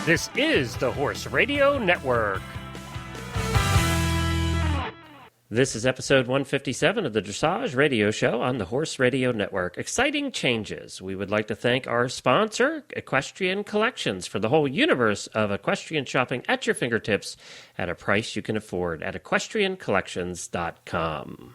This is the Horse Radio Network. This is episode 157 of the Dressage Radio Show on the Horse Radio Network. Exciting changes. We would like to thank our sponsor, Equestrian Collections, for the whole universe of equestrian shopping at your fingertips at a price you can afford at equestriancollections.com.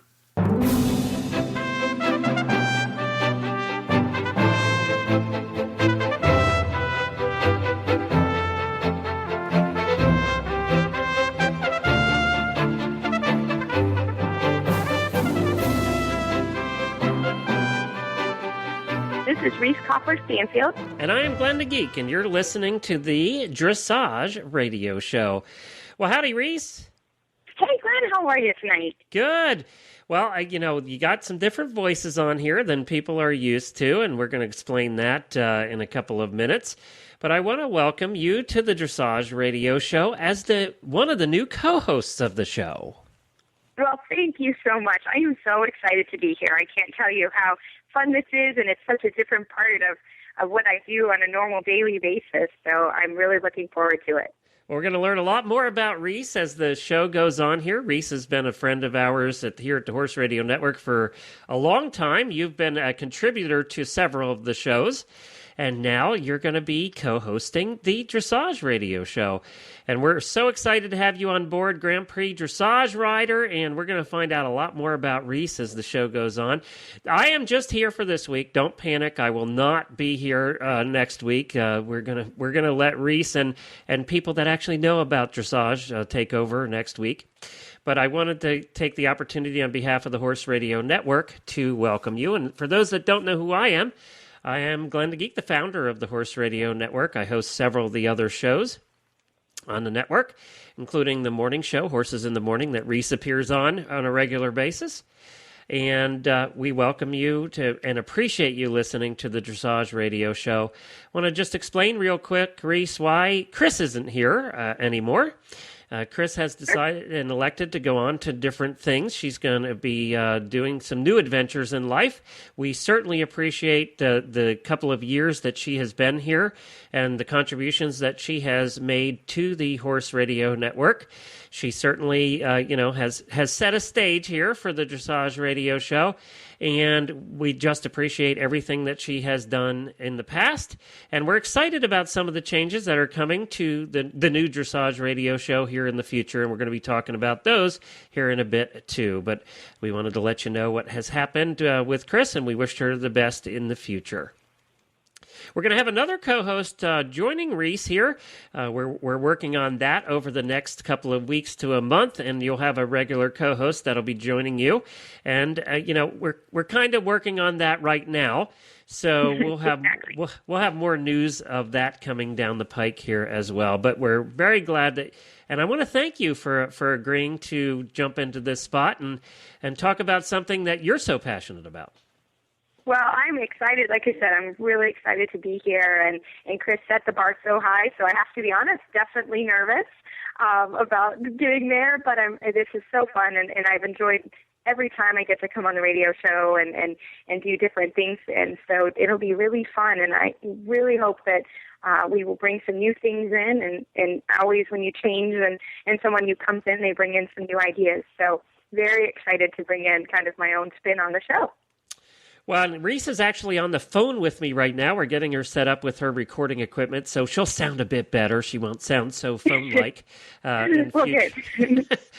This is Reese Copper-Stanfield. And I am Glenn the Geek, and you're listening to the Dressage Radio Show. Well, howdy, Reese. Hey, Glenn, how are you tonight? Good. Well, you got some different voices on here than people are used to, and we're going to explain that in a couple of minutes. But I want to welcome you to the Dressage Radio Show as one of the new co-hosts of the show. Well, thank you so much. I am so excited to be here. I can't tell you how fun this is, and it's such a different part of what I do on a normal daily basis. So I'm really looking forward to it. We're going to learn a lot more about Reese as the show goes on here. Reese has been a friend of ours here at the Horse Radio Network for a long time. You've been a contributor to several of the shows, and now you're going to be co-hosting the Dressage Radio Show. And we're so excited to have you on board, Grand Prix Dressage rider, and we're going to find out a lot more about Reese as the show goes on. I am just here for this week. Don't panic. I will not be here next week. We're gonna let Reese and people that actually know about dressage take over next week. But I wanted to take the opportunity on behalf of the Horse Radio Network to welcome you. And for those that don't know who I am Glenn the Geek, the founder of the Horse Radio Network. I host several of the other shows on the network, including the morning show, Horses in the Morning, that Reese appears on a regular basis. And we welcome you to and appreciate you listening to the Dressage Radio Show. I want to just explain real quick, Reese, why Chris isn't here anymore. Chris has decided and elected to go on to different things. She's going to be doing some new adventures in life. We certainly appreciate the couple of years that she has been here and the contributions that she has made to the Horse Radio Network. She certainly, has set a stage here for the Dressage Radio Show, and we just appreciate everything that she has done in the past. And we're excited about some of the changes that are coming to the new Dressage Radio Show here in the future, and we're going to be talking about those here in a bit too. But we wanted to let you know what has happened with Chris, and we wished her the best in the future. We're going to have another co-host joining Reese here. We're working on that over the next couple of weeks to a month, and you'll have a regular co-host that'll be joining you. And we're kind of working on that right now, so we'll have we'll have more news of that coming down the pike here as well. But we're very glad that, and I want to thank you for agreeing to jump into this spot and talk about something that you're so passionate about. Well, I'm excited. Like I said, I'm really excited to be here. And Chris set the bar so high, so I have to be honest, definitely nervous about getting there. But this is so fun, and I've enjoyed every time I get to come on the radio show and do different things. And so it'll be really fun, and I really hope that we will bring some new things in. And always when you change and someone new comes in, they bring in some new ideas. So very excited to bring in kind of my own spin on the show. Well, Reese is actually on the phone with me right now. We're getting her set up with her recording equipment, so she'll sound a bit better. She won't sound so phone-like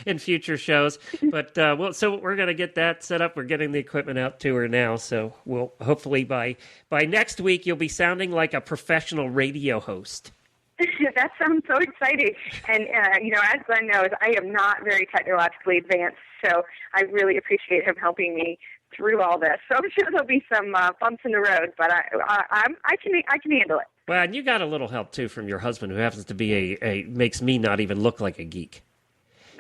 in future shows. But so we're going to get that set up. We're getting the equipment out to her now, so we'll hopefully by next week you'll be sounding like a professional radio host. That sounds so exciting. And, as Glenn knows, I am not very technologically advanced, so I really appreciate him helping me through all this. So I'm sure there'll be some bumps in the road, but I can handle it. Well, and you got a little help, too, from your husband, who happens to be makes me not even look like a geek.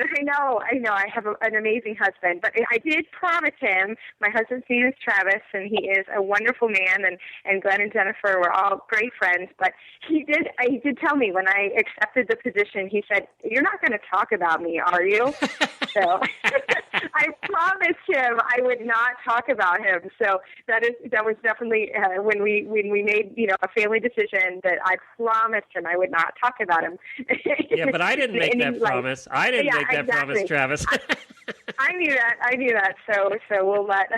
I know. I have an amazing husband, but I did promise him. My husband's name is Travis, and he is a wonderful man. And Glenn and Jennifer were all great friends. But he did tell me when I accepted the position. He said, "You're not going to talk about me, are you?" So I promised him I would not talk about him. So that was definitely when we made a family decision that I promised him I would not talk about him. Yeah, but I didn't make that promise. I didn't make that promise, Travis. I knew that. So we'll let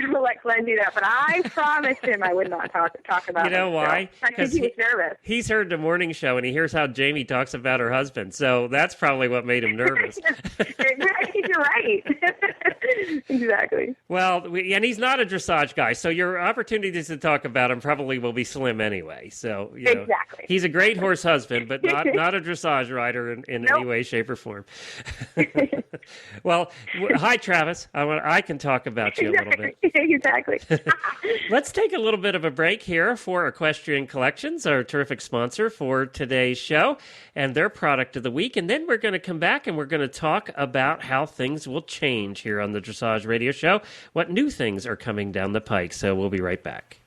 Glenn do that. But I promised him I would not talk about him. You know why? Because he was nervous. He's heard the morning show and he hears how Jamie talks about her husband. So that's probably what made him nervous. You're right. Exactly. Well, and he's not a dressage guy, so your opportunities to talk about him probably will be slim anyway. So exactly. He's a great horse husband, but not a dressage rider in Nope. any way, shape, or form. Well, hi, Travis. I can talk about you a little bit. Exactly. Let's take a little bit of a break here for Equestrian Collections, our terrific sponsor for today's show, and their product of the week. And then we're going to come back and we're going to talk about how things will change here on the Dressage Radio Show, what new things are coming down the pike. So we'll be right back.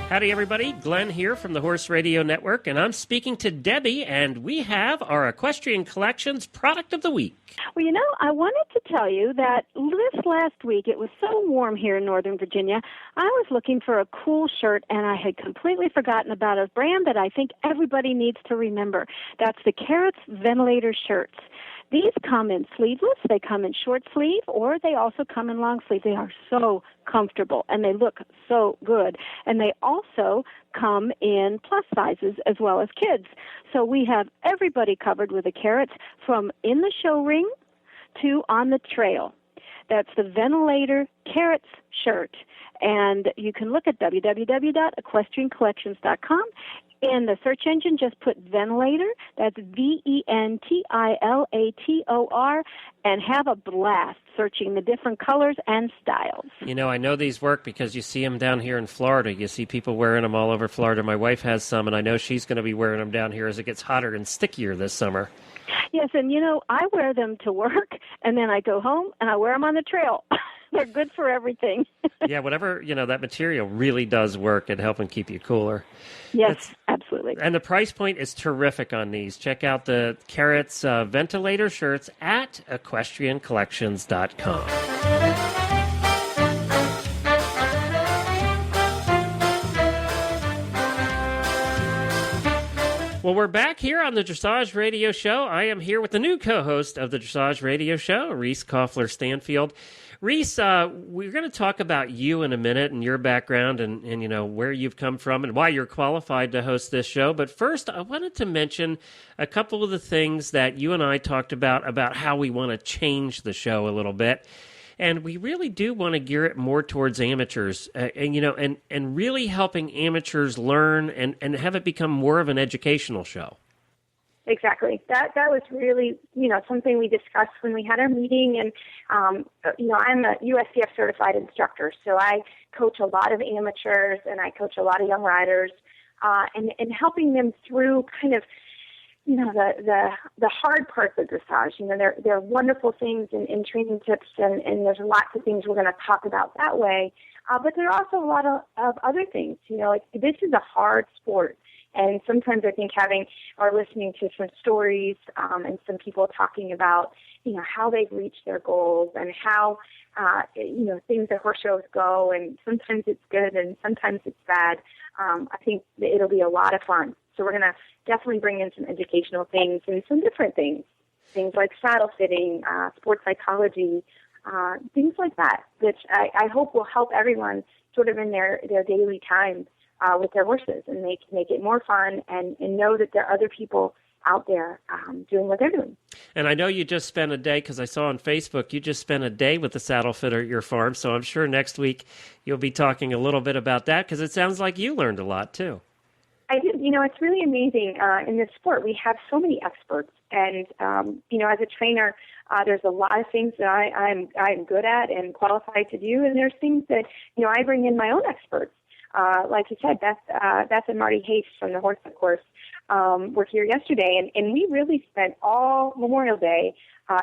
Howdy, everybody. Glenn here from the Horse Radio Network, and I'm speaking to Debbie, and we have our Equestrian Collections product of the week. Well, I wanted to tell you that this last week, it was so warm here in Northern Virginia, I was looking for a cool shirt, and I had completely forgotten about a brand that I think everybody needs to remember. That's the Carrots Ventilator shirts. These come in sleeveless, they come in short sleeve, or they also come in long sleeve. They are so comfortable, and they look so good. And they also come in plus sizes as well as kids. So we have everybody covered with the Carrots, from in the show ring to on the trail. That's the Ventilator Carrots shirt. And you can look at www.equestriancollections.com. In the search engine, just put Ventilator, that's Ventilator, and have a blast searching the different colors and styles. I know these work because you see them down here in Florida. You see people wearing them all over Florida. My wife has some, and I know she's going to be wearing them down here as it gets hotter and stickier this summer. Yes, and I wear them to work, and then I go home, and I wear them on the trail. They're good for everything. Yeah, whatever, that material really does work at helping keep you cooler. Yes, absolutely. And the price point is terrific on these. Check out the Carrots Ventilator shirts at equestriancollections.com. Well, we're back here on the Dressage Radio Show. I am here with the new co-host of the Dressage Radio Show, Reese Koffler-Stanfield. Reese, we're going to talk about you in a minute and your background and where you've come from and why you're qualified to host this show. But first, I wanted to mention a couple of the things that you and I talked about how we want to change the show a little bit. And we really do want to gear it more towards amateurs, and really helping amateurs learn and have it become more of an educational show. Exactly. That was really, something we discussed when we had our meeting. And, I'm a USCF certified instructor, so I coach a lot of amateurs and I coach a lot of young riders, and helping them through kind of, the hard parts of dressage. There are wonderful things in training tips, and there's lots of things we're going to talk about that way. But there are also a lot of other things. This is a hard sport. And sometimes I think listening to some stories and some people talking about, how they've reached their goals and how, things at horse shows go. And sometimes it's good and sometimes it's bad. I think that it'll be a lot of fun. So we're going to definitely bring in some educational things and some different things like saddle fitting, sports psychology, things like that, which I hope will help everyone sort of in their daily time with their horses and make it more fun and know that there are other people out there doing what they're doing. And I know you just spent a day, because I saw on Facebook, you just spent a day with the saddle fitter at your farm, so I'm sure next week you'll be talking a little bit about that, because it sounds like you learned a lot too. I did. It's really amazing in this sport. We have so many experts, and as a trainer, there's a lot of things that I'm good at and qualified to do, and there's things that I bring in my own experts. Like you said, Beth and Marty Hayes from the Horse Course were here yesterday, and we really spent all Memorial Day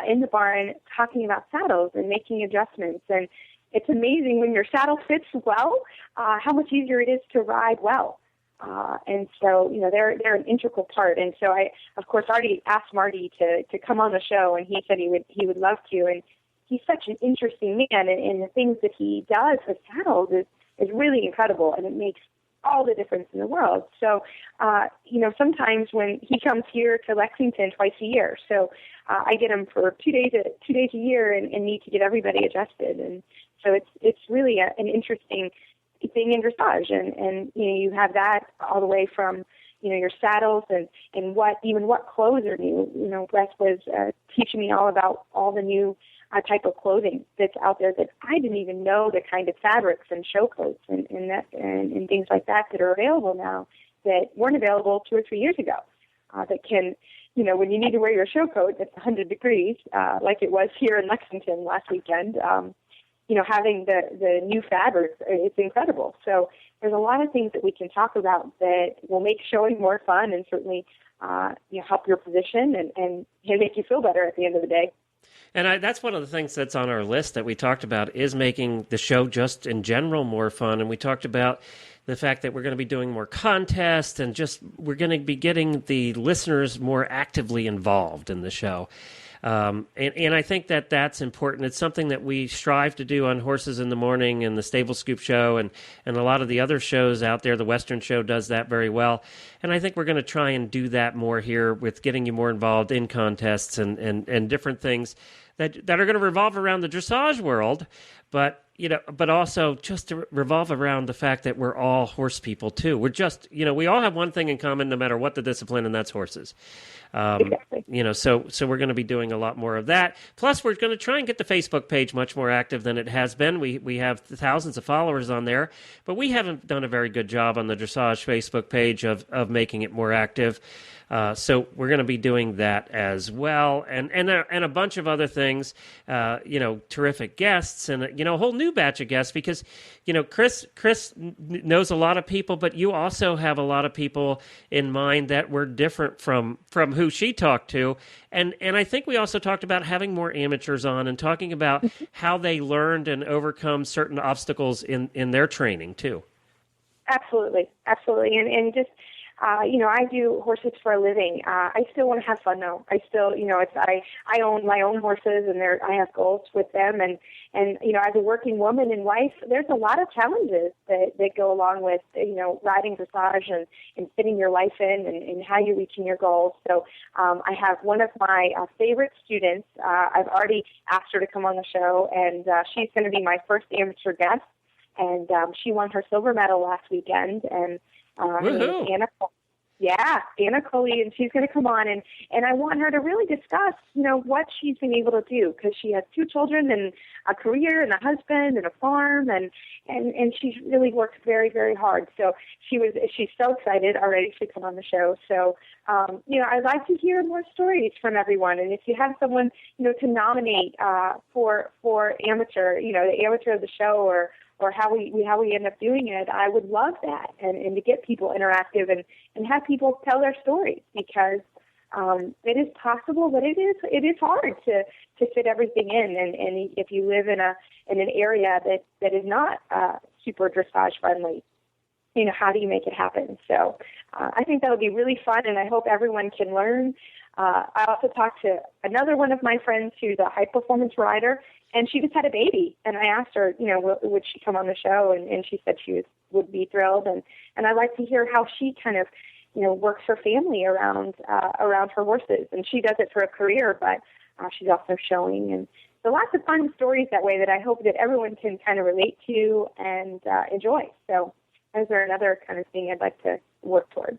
in the barn talking about saddles and making adjustments. And it's amazing when your saddle fits well, how much easier it is to ride well. And so, they're an integral part. And so I, of course, already asked Marty to come on the show, and he said he would love to. And he's such an interesting man, and the things that he does with saddles is really incredible, and it makes all the difference in the world. So, sometimes when he comes here to Lexington twice a year, so I get him for 2 days a year and need to get everybody adjusted. And so it's really an interesting thing in dressage, and you have that all the way from your saddles and what clothes are new. Wes was teaching me all about all the new type of clothing that's out there that I didn't even know, the kind of fabrics and show coats and things like that are available now that weren't available 2 or 3 years ago. That can, when you need to wear your show coat that's 100 degrees, like it was here in Lexington last weekend, having the new fabrics, it's incredible. So there's a lot of things that we can talk about that will make showing more fun and certainly help your position and make you feel better at the end of the day. And that's one of the things that's on our list that we talked about is making the show just in general more fun. And we talked about the fact that we're going to be doing more contests and just we're going to be getting the listeners more actively involved in the show. And I think that that's important. It's something that we strive to do on Horses in the Morning and the Stable Scoop Show and a lot of the other shows out there. The Western Show does that very well. And I think we're going to try and do that more here with getting you more involved in contests and different things that are going to revolve around the dressage world, but also just to revolve around the fact that we're all horse people too. We're just, we all have one thing in common no matter what the discipline, and that's horses. Exactly. So we're going to be doing a lot more of that. Plus, we're going to try and get the Facebook page much more active than it has been. We have thousands of followers on there, but we haven't done a very good job on the Dressage Facebook page of making it more active. So we're going to be doing that as well, and a bunch of other things. Terrific guests, and a whole new batch of guests because Chris knows a lot of people, but you also have a lot of people in mind that were different from who she talked to, and I think we also talked about having more amateurs on and talking about how they learned and overcome certain obstacles in their training too. Absolutely, and just. I do horses for a living. I still want to have fun though. I still, I own my own horses and I have goals with them. And, as a working woman and wife, there's a lot of challenges that go along with, riding dressage and fitting your life in and how you're reaching your goals. So, I have one of my favorite students. I've already asked her to come on the show, and she's going to be my first amateur guest. And she won her silver medal last weekend. And her name is Anna Coley, and she's going to come on, and I want her to really discuss, what she's been able to do, because she has 2 children and a career and a husband and a farm, and she's really worked very, very hard. So she's so excited already to come on the show. So, I'd like to hear more stories from everyone, and if you have someone, to nominate for amateur, the amateur of the show or how we end up doing it, I would love that, and to get people interactive and have people tell their stories, because it is possible, but it is hard to fit everything in, and if you live in an area that is not super dressage friendly, how do you make it happen? So I think that'll be really fun, and I hope everyone can learn. I also talked to another one of my friends who's a high performance rider, and she just had a baby. And I asked her, would she come on the show? And she said she would be thrilled. And I'd like to hear how she kind of, works her family around her horses. And she does it for a career, but she's also showing. And so lots of fun stories that way that I hope that everyone can kind of relate to and enjoy. So those are another kind of thing I'd like to work toward.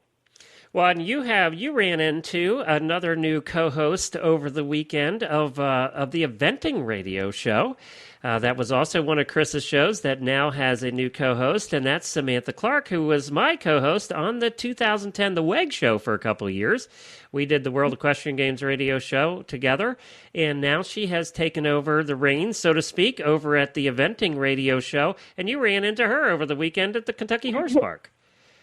Well, and you ran into another new co-host over the weekend of the eventing radio show. That was also one of Chris's shows that now has a new co-host, and that's Samantha Clark, who was my co-host on the 2010 The WEG Show for a couple of years. We did the World Equestrian Games radio show together, and now she has taken over the reins, so to speak, over at the eventing radio show, and you ran into her over the weekend at the Kentucky Horse Park.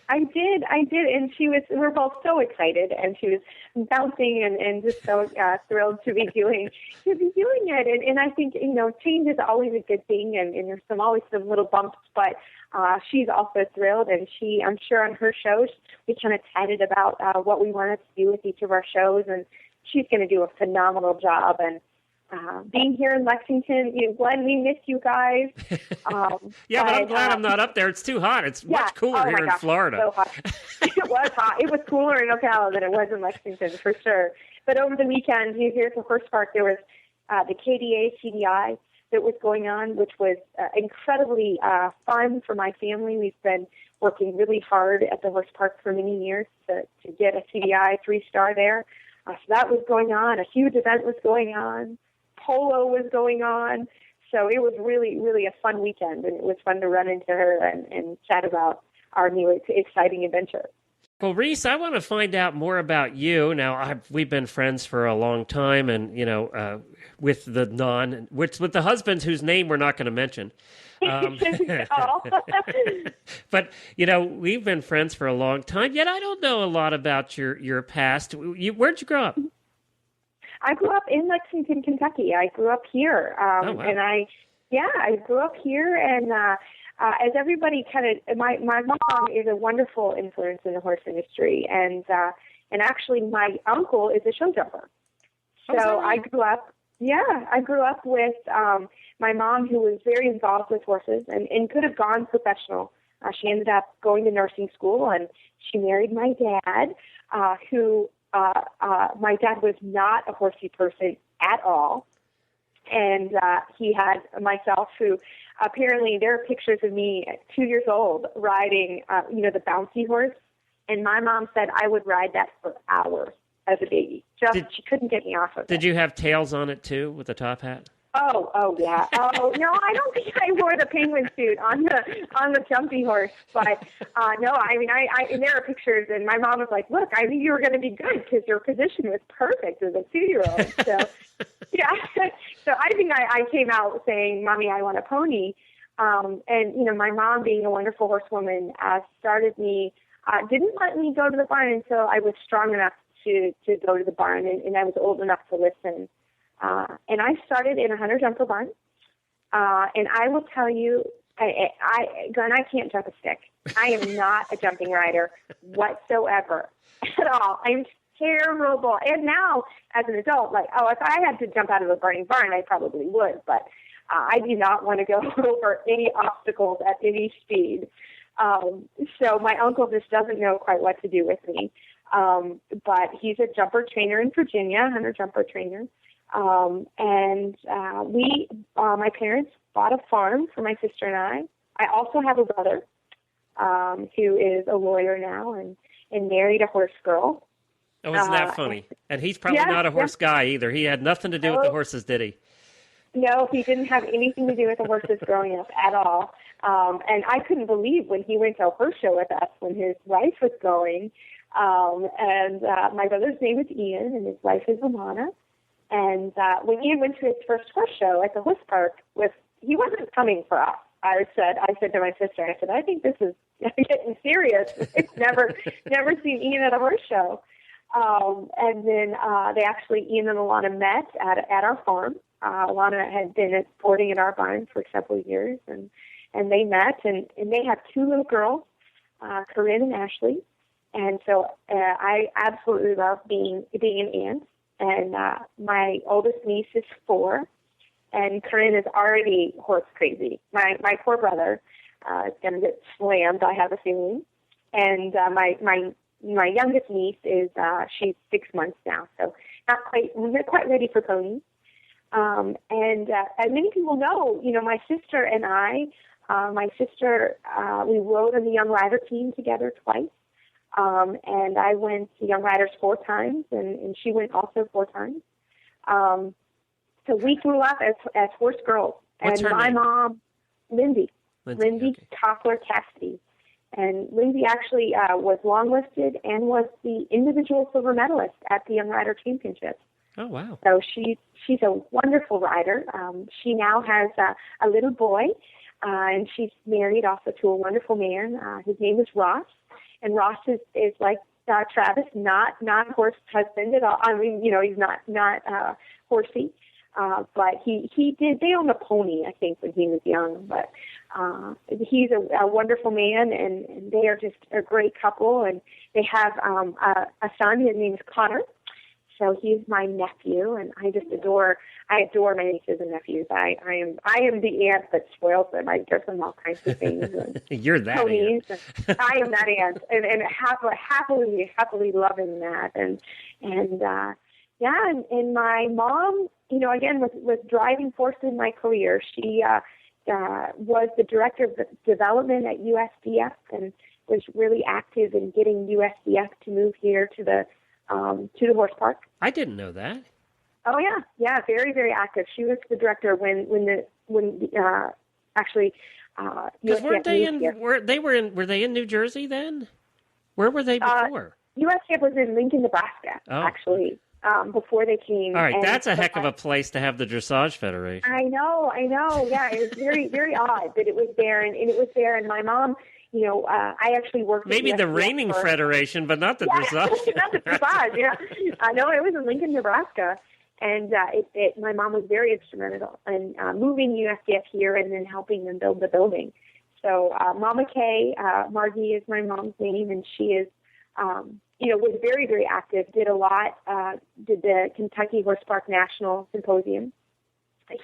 I did, and we're both so excited, and she was bouncing and just so thrilled to be doing it, and I think, change is always a good thing, and there's always some little bumps, but she's also thrilled, and I'm sure on her shows, we kind of chatted about what we wanted to do with each of our shows, and she's going to do a phenomenal job, and being here in Lexington, Glenn, we miss you guys. Yeah, but I'm glad I'm not up there. It's too hot. It's much cooler here in Florida. So hot. It was hot. It was cooler in Ocala than it was in Lexington, for sure. But over the weekend, here at the Horse Park, there was the KDA CDI that was going on, which was incredibly fun for my family. We've been working really hard at the Horse Park for many years to get a CDI 3-star there. So that was going on. A huge event was going on. Polo was going on. So it was really, really a fun weekend, and it was fun to run into her and chat about our new exciting adventure. Well, Reese, I want to find out more about you. Now, we've been friends for a long time, and with the husband whose name we're not going to mention. But we've been friends for a long time. Yet I don't know a lot about your past. Where'd you grow up? I grew up in Lexington, Kentucky. I grew up here, wow. And I grew up here, and as everybody my mom is a wonderful influence in the horse industry, and actually my uncle is a show jumper. So I grew up with my mom, who was very involved with horses and could have gone professional. She ended up going to nursing school, and she married my dad, who my dad was not a horsey person at all. And he had myself, who apparently there are pictures of me at 2 years old riding, the bouncy horse. And my mom said I would ride that for hours as a baby. She couldn't get me off of it. Did you have tails on it too, with the top hat? Oh yeah. Oh no, I don't think I wore the penguin suit on the jumpy horse, but no, I mean, I there are pictures, and my mom was like, "Look, I knew you were going to be good because your position was perfect as a 2-year-old." So yeah, so I think I came out saying, "Mommy, I want a pony," and my mom, being a wonderful horsewoman, started me. Didn't let me go to the barn until I was strong enough to go to the barn, and I was old enough to listen. And I started in a hunter jumper barn. And I will tell you, Glenn, I can't jump a stick. I am not a jumping rider whatsoever at all. I'm terrible. And now, as an adult, if I had to jump out of a burning barn, I probably would. But I do not want to go over any obstacles at any speed. So my uncle just doesn't know quite what to do with me. But he's a jumper trainer in Virginia, hunter jumper trainer. My parents bought a farm for my sister and I. I also have a brother, who is a lawyer now and married a horse girl. Oh, isn't that funny? And he's probably not a horse guy either. He had nothing to do with the horses, did he? No, he didn't have anything to do with the horses growing up at all. And I couldn't believe when he went to a horse show with us when his wife was going. My brother's name is Ian, and his wife is Alana. And when Ian went to his first horse show at the horse park, he wasn't coming for us. I said to my sister, I think this is getting serious. I've never seen Ian at a horse show. And then Ian and Alana met at our farm. Alana had been boarding at our barn for several years, and they met, and they have 2 little girls, Corinne and Ashley. And so I absolutely love being an aunt. And my oldest niece is 4, and Corinne is already horse crazy. My poor brother is going to get slammed, I have a feeling. And my youngest niece is she's 6 months now, so not quite ready for ponies. And as many people know, my sister and I, we rode on the Young Rider team together twice. And I went to Young Riders 4 times, and she went also 4 times. So we grew up as horse girls. What's and her my name? mom, Lindsay okay. Toffler Cassidy. And Lindsay actually was longlisted and was the individual silver medalist at the Young Rider Championship. Oh, wow. So she's a wonderful rider. She now has a little boy, and she's married also to a wonderful man. His name is Ross. And Ross is like Travis, not a horse husband at all. I mean, he's not horsey. But he did. They owned a pony, I think, when he was young. But he's a wonderful man, and they are just a great couple. And they have a son. His name is Connor. So he's my nephew, and I adore my nieces and nephews. I am the aunt that spoils them. I give them all kinds of things. You're that ponies. aunt. I am that aunt, and happily loving that. And my mom, again, was driving force in my career. She was the director of the development at USDF and was really active in getting USDF to move here to the horse park. I didn't know that. Oh yeah, very, very active. She was the director when actually. Because weren't they in? Were they in New Jersey then? Where were they before? USDF was in Lincoln, Nebraska, actually. Before they came. All right, that's a heck of a place to have the Dressage Federation. I know. Yeah, it was very, very odd that it was there, and it was there. And my mom, I actually worked. Maybe the Reining Federation, but not the Dressage. Not the Dressage. Yeah, I know it was in Lincoln, Nebraska, and my mom was very instrumental in moving USDF here and then helping them build the building. So Mama Kay, Margie is my mom's name, and she is. Was very, very active, did a lot, did the Kentucky Horse Park National Symposium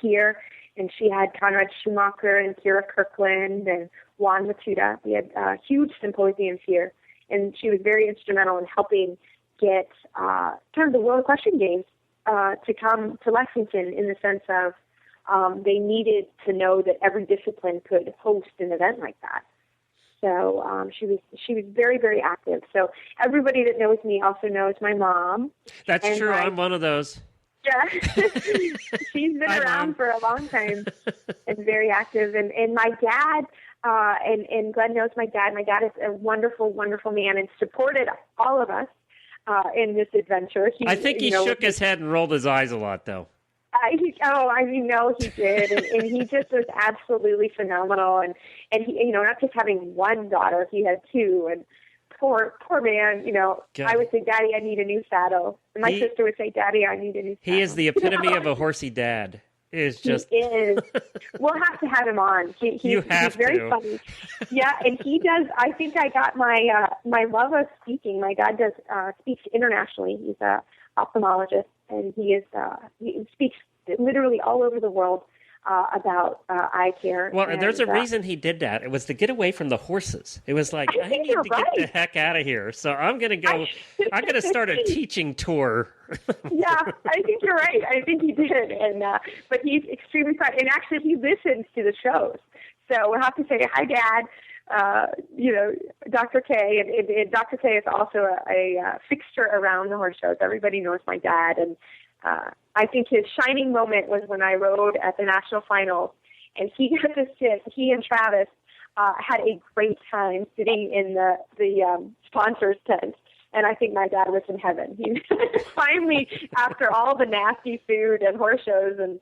here, and she had Conrad Schumacher and Kira Kirkland and Juan Matuda. We had huge symposiums here, and she was very instrumental in helping get kind of the World Equestrian Games to come to Lexington in the sense of they needed to know that every discipline could host an event like that. So she was very, very active. So everybody that knows me also knows my mom. That's true. I'm one of those. Yeah. She's been around for a long time and very active. And my dad, and Glenn knows my dad. My dad is a wonderful, wonderful man and supported all of us in this adventure. I think he shook his head and rolled his eyes a lot, though. No, he did, and he just was absolutely phenomenal. And he, not just having one daughter, he had two. And poor man, God. I would say, "Daddy, I need a new saddle." And my sister would say, "Daddy, I need a new saddle." He is the epitome of a horsey dad. He is. We'll have to have him on. He's very funny. Yeah, and he does. I think I got my love of speaking. My dad speaks internationally. He's a ophthalmologist, and he speaks literally all over the world about eye care. Well, and there's a reason he did that. It was to get away from the horses. It was like, I need to get the heck out of here. So I'm going to go. I'm going to start a teaching tour. Yeah, I think you're right. I think he did, and but he's extremely fun. And actually, he listens to the shows. So we'll have to say hi, Dad. Dr. K, and Dr. K is also a fixture around the horse shows. Everybody knows my dad, and I think his shining moment was when I rode at the national finals, and he got to sit. He and Travis had a great time sitting in the sponsors tent, and I think my dad was in heaven. He finally, after all the nasty food and horse shows and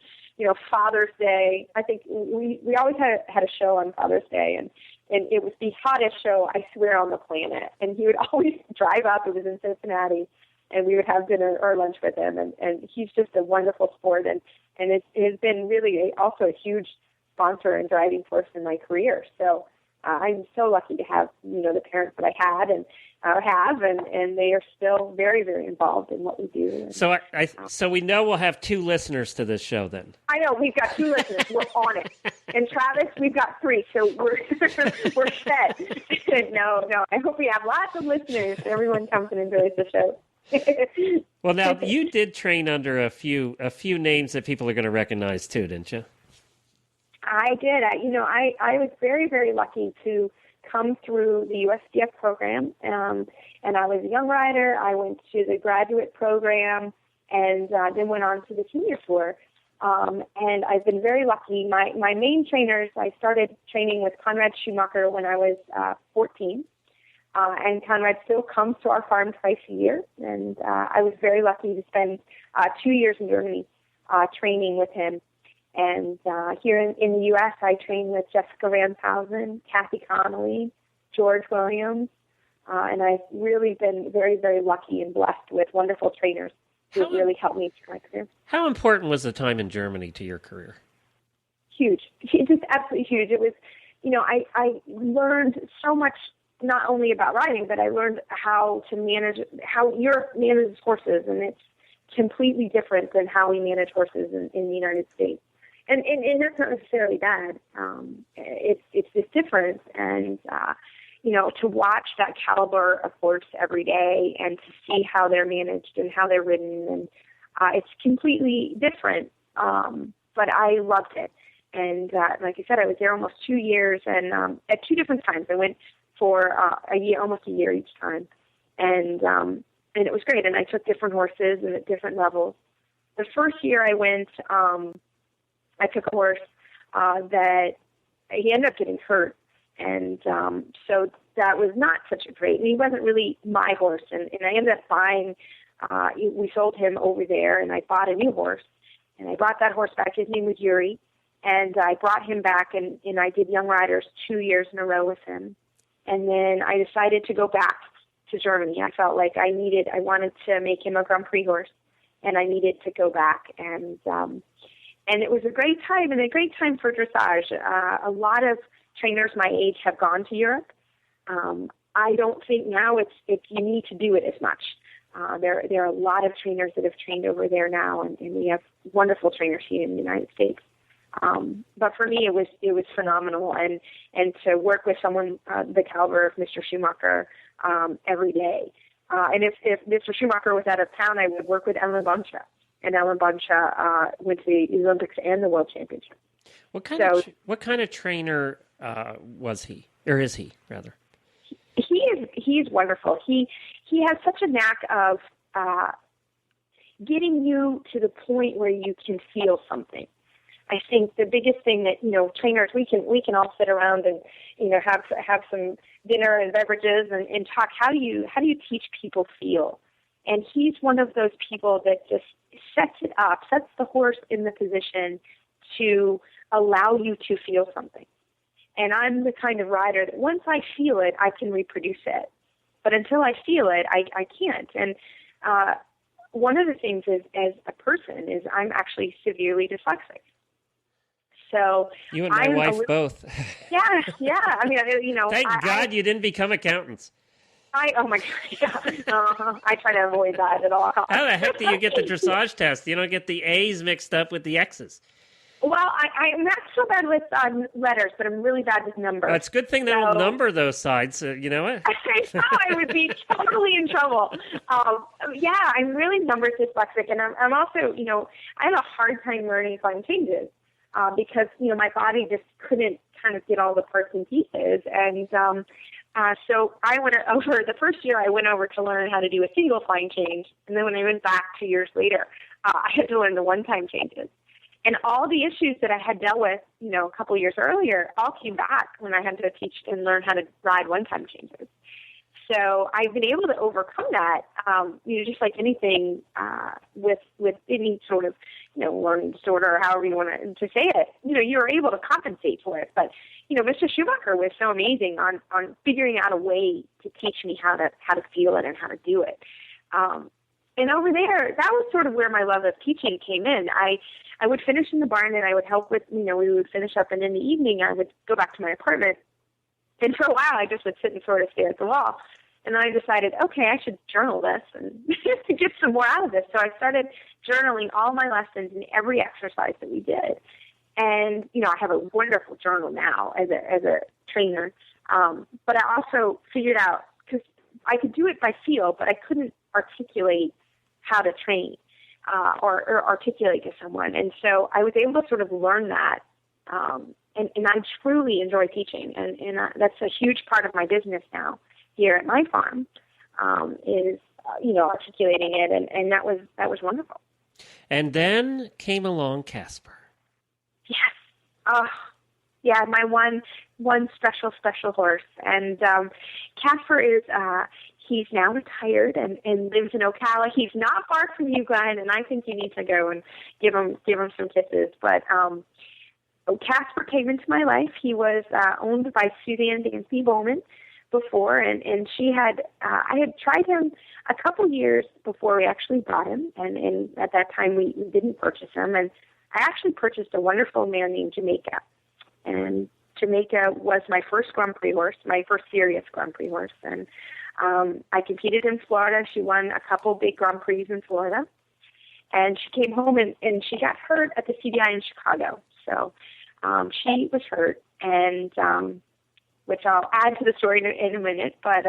Father's Day, I think we always had a show on Father's Day, and it was the hottest show, I swear, on the planet. And he would always drive up. It was in Cincinnati, and we would have dinner or lunch with him. And he's just a wonderful sport, and it has been really also a huge sponsor and driving force in my career. So I'm so lucky to have the parents that I had and have, and they are still very, very involved in what we do. So so we know we'll have 2 listeners to this show then. I know we've got 2 listeners. We're on it. And Travis, we've got 3, so we're set. No, I hope we have lots of listeners. Everyone comes and enjoys the show. Well, now you did train under a few names that people are going to recognize too, didn't you? I did. I was very, very lucky to come through the USDF program, and I was a young rider. I went to the graduate program, and then went on to the senior tour. And I've been very lucky. My main trainers, I started training with Conrad Schumacher when I was 14. And Conrad still comes to our farm twice a year. And I was very lucky to spend 2 years in Germany training with him. And here in the U.S., I trained with Jessica Ranthausen, Kathy Connolly, George Williams, And I've really been very, very lucky and blessed with wonderful trainers who have really helped me through my career. How important was the time in Germany to your career? Huge. Just absolutely huge. It was, I learned so much, not only about riding, but I learned how Europe manages horses, and it's completely different than how we manage horses in the United States. And that's not necessarily bad. It's just different. And, to watch that caliber of horse every day and to see how they're managed and how they're ridden, and it's completely different. But I loved it. And like I said, I was there almost 2 years, and at two different times. I went for almost a year each time. And it was great. And I took different horses and at different levels. The first year I went, I took a horse that he ended up getting hurt. And so that was not such a great, and he wasn't really my horse. And I ended up buying, we sold him over there, and I bought a new horse. And I brought that horse back. His name was Yuri. And I brought him back, and I did Young Riders 2 years in a row with him. And then I decided to go back to Germany. I felt like I wanted to make him a Grand Prix horse, and I needed to go back. And it was a great time, and a great time for dressage. A lot of trainers my age have gone to Europe. I don't think now it's you need to do it as much. There are a lot of trainers that have trained over there now, and we have wonderful trainers here in the United States. But for me, it was phenomenal, and to work with someone the caliber of Mr. Schumacher every day. And if Mr. Schumacher was out of town, I would work with Ellen Boncha, and Ellen Boncha went to the Olympics and the World Championship. What kind of trainer was he, or is he rather? He's wonderful. He has such a knack of getting you to the point where you can feel something. I think the biggest thing that, trainers, we can all sit around and, have some dinner and beverages and talk. How do you teach people feel? And he's one of those people that just sets the horse in the position to allow you to feel something. And I'm the kind of rider that once I feel it, I can reproduce it. But until I feel it, I can't. And one of the things is, as a person, is I'm actually severely dyslexic. So you and my wife both. Yeah. I mean, Thank God you didn't become accountants. Oh my God! Yeah. I try to avoid that at all. How the heck do you get the dressage test? You don't get the A's mixed up with the X's. Well, I'm not so bad with letters, but I'm really bad with numbers. It's a good thing they don't number those sides. You know what? I would be totally in trouble. Yeah, I'm really numbers dyslexic, and I'm also, I have a hard time learning fine changes. Because, my body just couldn't kind of get all the parts and pieces. And so I went over, the first year I went over to learn how to do a single fine change. And then when I went back 2 years later, I had to learn the one-time changes. And all the issues that I had dealt with, a couple of years earlier, all came back when I had to teach and learn how to ride one-time changes. So I've been able to overcome that, just like anything with any sort of, learning disorder or however you want to say it, you're able to compensate for it. But, Mr. Schumacher was so amazing on figuring out a way to teach me how to feel it and how to do it. And over there, that was sort of where my love of teaching came in. I would finish in the barn and I would help with, we would finish up, and in the evening I would go back to my apartment. And for a while, I just would sit and sort of stare at the wall. And then I decided, okay, I should journal this and get some more out of this. So I started journaling all my lessons and every exercise that we did. And, I have a wonderful journal now as a trainer. But I also figured out, because I could do it by feel, but I couldn't articulate how to train or articulate to someone. And so I was able to sort of learn that. And I truly enjoy teaching. And that's a huge part of my business now here at my farm, is, articulating it. And that was wonderful. And then came along Casper. Yes. Yeah, my one special horse. And Casper is, he's now retired and lives in Ocala. He's not far from you, Glenn, and I think you need to go and give him some kisses. But Casper came into my life. He was owned by Suzanne Dansby Bowman, before, and she had I had tried him a couple years before we actually bought him, and at that time we didn't purchase him, and I actually purchased a wonderful mare named Jamaica, and Jamaica was my first Grand Prix horse, my first serious Grand Prix horse, and I competed in Florida. She won a couple big Grand Prix in Florida, and she came home and she got hurt at the CDI in Chicago. So she was hurt, and which I'll add to the story in a minute, but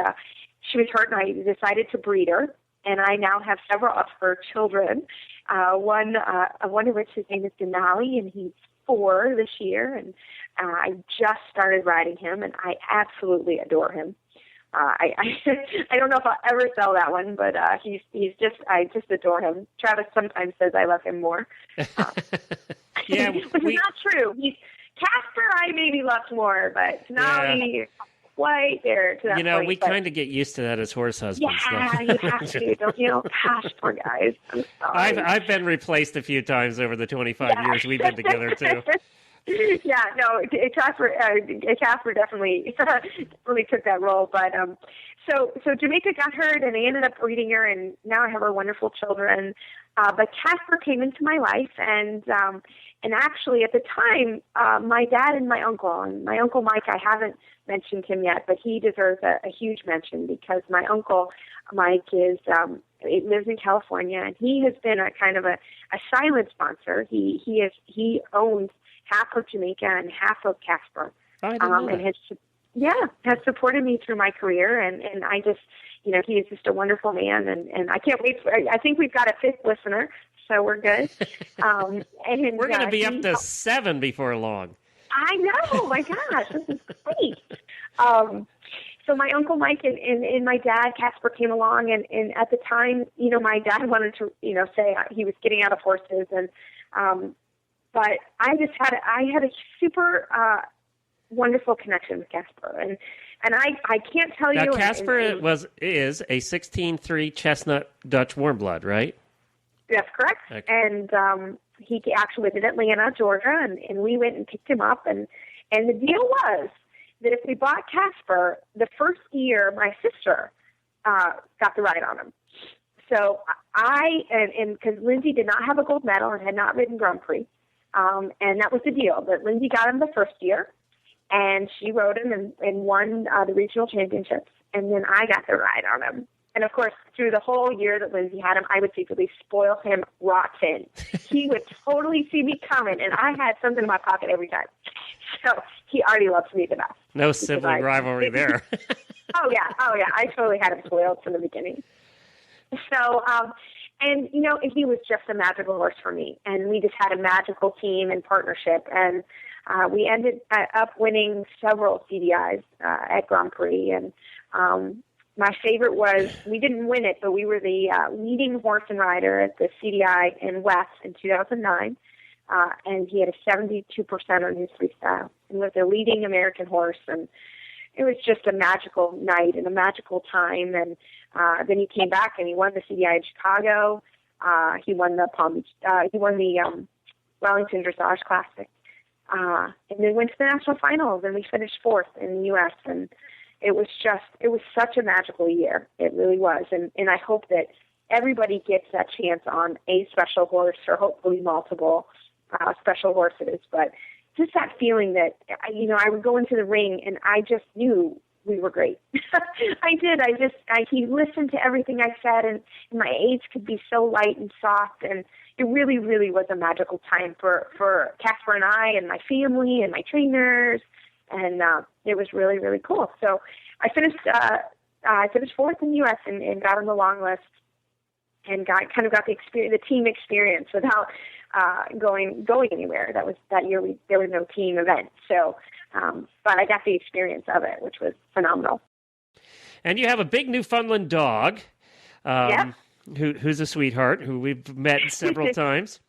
she was hurt, and I decided to breed her, and I now have several of her children. One of which, his name is Denali, and he's 4 this year, and I just started riding him, and I absolutely adore him. I don't know if I'll ever sell that one, but I just adore him. Travis sometimes says I love him more, yeah, which is not true. Casper I maybe loved more, but Denali quite there to that point. You know, point, we kind of get used to that as horse husbands. Yeah, you have to, don't you? Gosh, poor guys. I'm sorry. I've been replaced a few times over the 25 years we've been together, too. Yeah, no, Casper definitely took that role. But so Jamaica got hurt, and I ended up breeding her, and now I have her wonderful children. But Casper came into my life, and actually at the time, my dad and my uncle Mike, I haven't mentioned him yet, but he deserves a huge mention, because my uncle Mike lives in California, and he has been a kind of a silent sponsor. He owns half of Jamaica and half of Casper, and has supported me through my career, and I just, he is just a wonderful man, and I can't wait I think we've got a 5th listener, so we're good. And we're going to be up to 7 before long. I know, my gosh, this is great. So my Uncle Mike and my dad, Casper, came along, and at the time, my dad wanted to, say he was getting out of horses, and but I had a super wonderful connection with Casper, and I can't tell you. Now, Casper is a 16-3 chestnut Dutch warm blood, right? That's correct. Okay. And he actually lived in Atlanta, Georgia, and we went and picked him up, and the deal was that if we bought Casper, the first year my sister got the ride on him. So and because Lindsay did not have a gold medal and had not ridden Grand Prix, and that was the deal. But Lindsay got him the first year, and she rode him and won the regional championships, and then I got the ride on him. And, of course, through the whole year that Lindsay had him, I would secretly spoil him rotten. He would totally see me coming, and I had something in my pocket every time. So he already loves me the best. No sibling rivalry there. Oh, yeah. I totally had him spoiled from the beginning. So, and, he was just a magical horse for me. And we just had a magical team and partnership. And we ended up winning several CDIs at Grand Prix. And my favorite was, we didn't win it, but we were the leading horse and rider at the CDI in West in 2009. And he had a 72% on his freestyle, and was the leading American horse. And it was just a magical night and a magical time. And then he came back and he won the CDI in Chicago. He won the Wellington Dressage Classic. And then went to the national finals, and we finished 4th in the U.S. And it was such a magical year. It really was. And I hope that everybody gets that chance on a special horse, or hopefully multiple special horses. But just that feeling that, I would go into the ring and I just knew we were great. I did. He listened to everything I said, and my aids could be so light and soft, and it really, really was a magical time for Casper and I and my family and my trainers, and it was really, really cool. So I finished 4th in the U.S. and got on the long list, and got the experience, the team experience, without going anywhere. That year there was no team event. So, but I got the experience of it, which was phenomenal. And you have a big Newfoundland dog, Yep. who's a sweetheart, who we've met several times.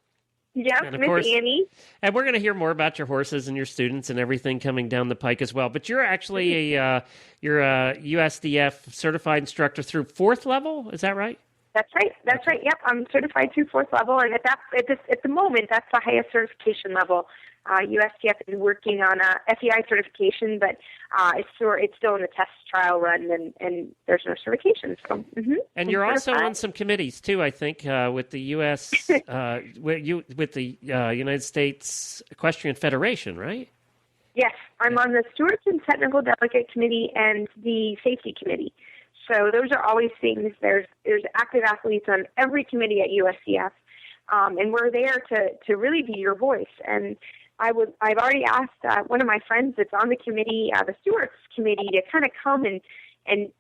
Yep, Miss Annie. And we're going to hear more about your horses and your students and everything coming down the pike as well. But you're actually you're a USDF certified instructor through 4th level. Is that right? That's right. That's right. Yep, I'm certified to fourth level, and at the moment, that's the highest certification level. USTF is working on a FEI certification, but it's still in the test trial run, and there's no certification. So, and you're also on some committees too, I think, with the U.S. with the United States Equestrian Federation, right? Yes, I'm on the Stewards and Technical Delegate Committee and the Safety Committee. So those are always things. There's active athletes on every committee at USCF, and we're there to really be your voice. And I've already asked one of my friends that's on the committee, the stewards committee, to kind of come and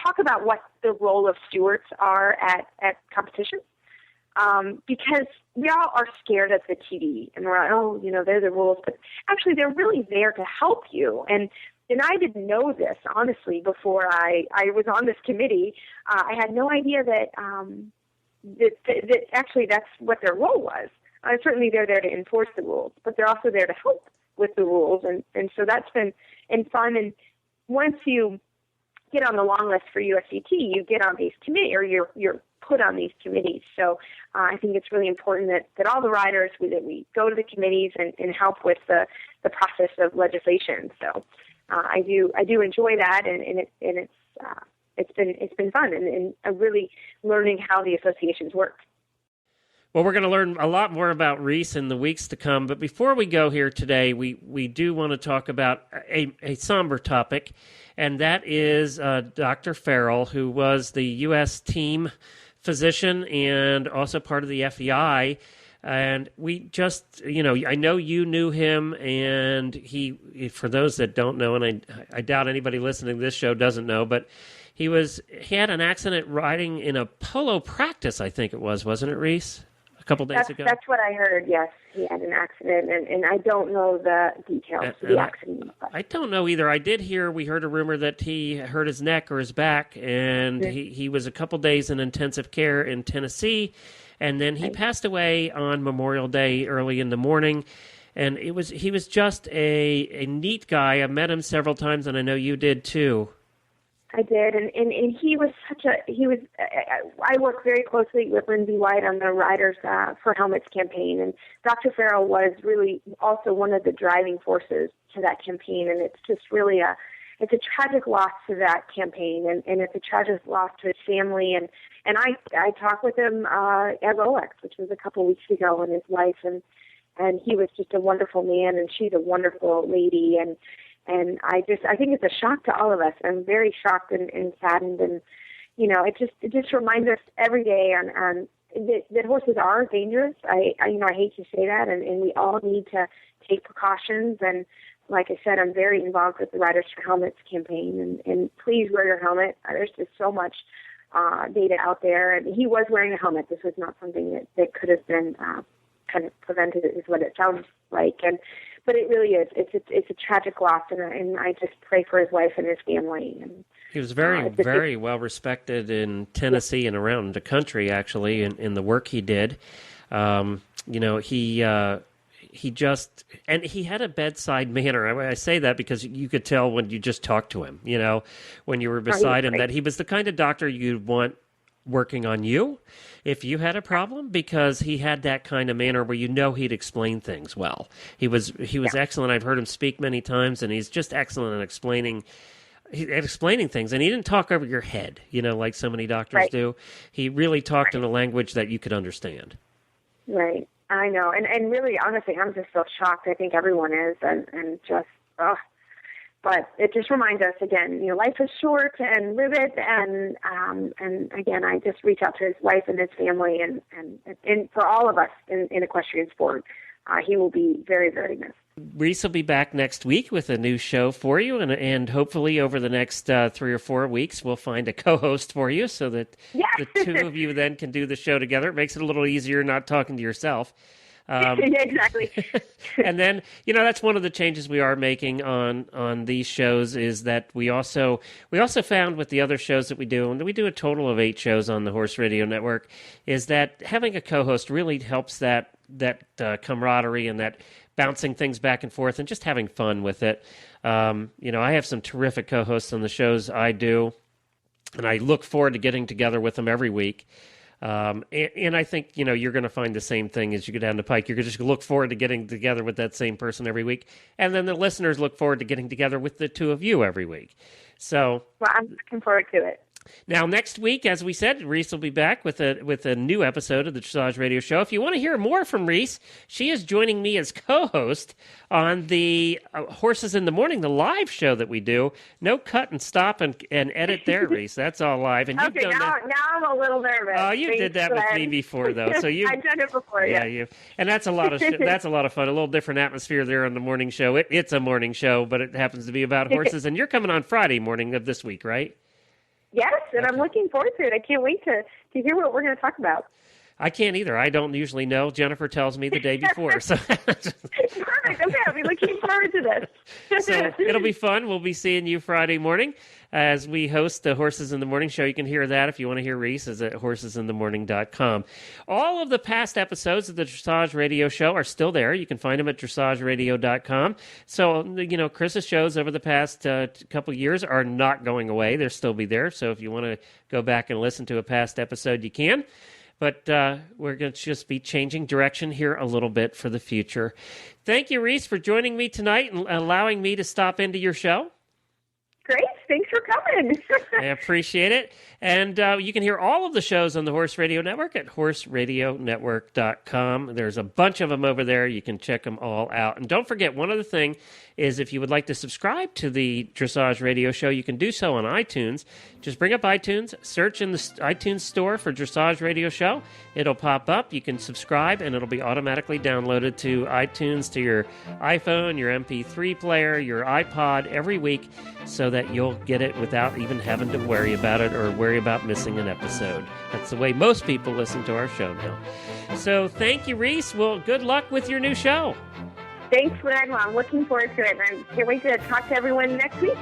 talk about what the role of stewards are at competitions. Because we all are scared of the TV, and we're like, they're the rules, but actually they're really there to help you. And I didn't know this, honestly, before I was on this committee. I had no idea that actually that's what their role was. Certainly they're there to enforce the rules, but they're also there to help with the rules. And so that's been fun. And once you get on the long list for USCT, you get on these committees, or you're put on these committees. So I think it's really important that all the riders, that we go to the committees and help with the process of legislation. So I do enjoy that, and it's been fun, and really learning how the associations work. Well, we're going to learn a lot more about Reese in the weeks to come. But before we go here today, we do want to talk about a somber topic, and that is Dr. Farrell, who was the U.S. team physician and also part of the FEI. And we just, I know you knew him, and he, for those that don't know, and I doubt anybody listening to this show doesn't know, but he had an accident riding in a polo practice, I think it was, wasn't it, Reese? A couple days ago? That's what I heard, yes. He had an accident, and I don't know the details of the accident. I don't know either. We heard a rumor that he hurt his neck or his back, and he was a couple days in intensive care in Tennessee, and then he passed away on Memorial Day early in the morning. And he was just a neat guy. I met him several times, and I know you did too. I did, and he was I work very closely with Lindsay White on the Riders for Helmets campaign, and Dr. Farrell was really also one of the driving forces to that campaign, and it's just really it's a tragic loss to that campaign, and it's a tragic loss to his family, and I talked with him at Rolex, which was a couple weeks ago, and his wife, and he was just a wonderful man, and she's a wonderful lady, and I think it's a shock to all of us. I'm very shocked and saddened, and it just reminds us every day on that horses are dangerous. I hate to say that, and we all need to take precautions. And like I said, I'm very involved with the Riders for Helmets campaign, and please wear your helmet. There's just so much data out there, and he was wearing a helmet. This was not something that could have been kind of prevented, is what it sounds like. But it really is. It's a tragic loss, and I just pray for his wife and his family. And he was very well respected in Tennessee and around the country, actually, in the work he did. He just, and he had a bedside manner. I say that because you could tell when you just talked to him, when you were beside him, that he was the kind of doctor you'd want working on you if you had a problem, because he had that kind of manner where he'd explain things well. He was excellent. I've heard him speak many times, and he's just excellent at explaining things. And he didn't talk over your head, like so many doctors do. He really talked in a language that you could understand. Right. I know. And really, honestly, I'm just so shocked. I think everyone is, and just, But it just reminds us again, life is short, and live it. And again, I just reach out to his wife and his family, and for all of us in equestrian sport, he will be very, very missed. Reese will be back next week with a new show for you, and hopefully over the next 3 or 4 weeks, we'll find a co-host for you so that the two of you then can do the show together. It makes it a little easier not talking to yourself. Exactly. And then, that's one of the changes we are making on these shows, is that we also found with the other shows that we do, and we do a total of 8 shows on the Horse Radio Network, is that having a co-host really helps that camaraderie and that bouncing things back and forth and just having fun with it. I have some terrific co-hosts on the shows I do, and I look forward to getting together with them every week. And I think, you're going to find the same thing as you go down the pike. You're going to just look forward to getting together with that same person every week. And then the listeners look forward to getting together with the two of you every week. So, well, I'm looking forward to it. Now, next week, as we said, Reese will be back with a new episode of the Dressage Radio Show. If you want to hear more from Reese, she is joining me as co-host on the Horses in the Morning, the live show that we do. No cut and stop and edit there, Reese. That's all live. And you've okay, done now I'm a little nervous. Oh, you did that with me before, though. So I've done it before, yeah. And that's a lot of that's a lot of fun. A little different atmosphere there on the morning show. It's a morning show, but it happens to be about horses. And you're coming on Friday morning of this week, right? Yes, and I'm looking forward to it. I can't wait to hear what we're going to talk about. I can't either. I don't usually know. Jennifer tells me the day before. So perfect. Okay, I'll be looking forward to this. So it'll be fun. We'll be seeing you Friday morning as we host the Horses in the Morning show. You can hear that if you want to hear Reese is at horsesinthemorning.com. All of the past episodes of the Dressage Radio Show are still there. You can find them at dressageradio.com. So, Chris's shows over the past couple years are not going away. They'll still be there. So if you want to go back and listen to a past episode, you can. But we're going to just be changing direction here a little bit for the future. Thank you, Reese, for joining me tonight and allowing me to stop into your show. Great. Thanks for coming. I appreciate it. And you can hear all of the shows on the Horse Radio Network at horseradionetwork.com. There's a bunch of them over there. You can check them all out. And don't forget, one other thing is if you would like to subscribe to the Dressage Radio Show, you can do so on iTunes. Just bring up iTunes, search in the iTunes store for Dressage Radio Show. It'll pop up. You can subscribe, and it'll be automatically downloaded to iTunes, to your iPhone, your MP3 player, your iPod every week so that you'll get it without even having to worry about it or worry about missing an episode. That's the way most people listen to our show now. So thank you, Reese. Well, good luck with your new show. Thanks, Glenn. Well, I'm looking forward to it, and I can't wait to talk to everyone next week.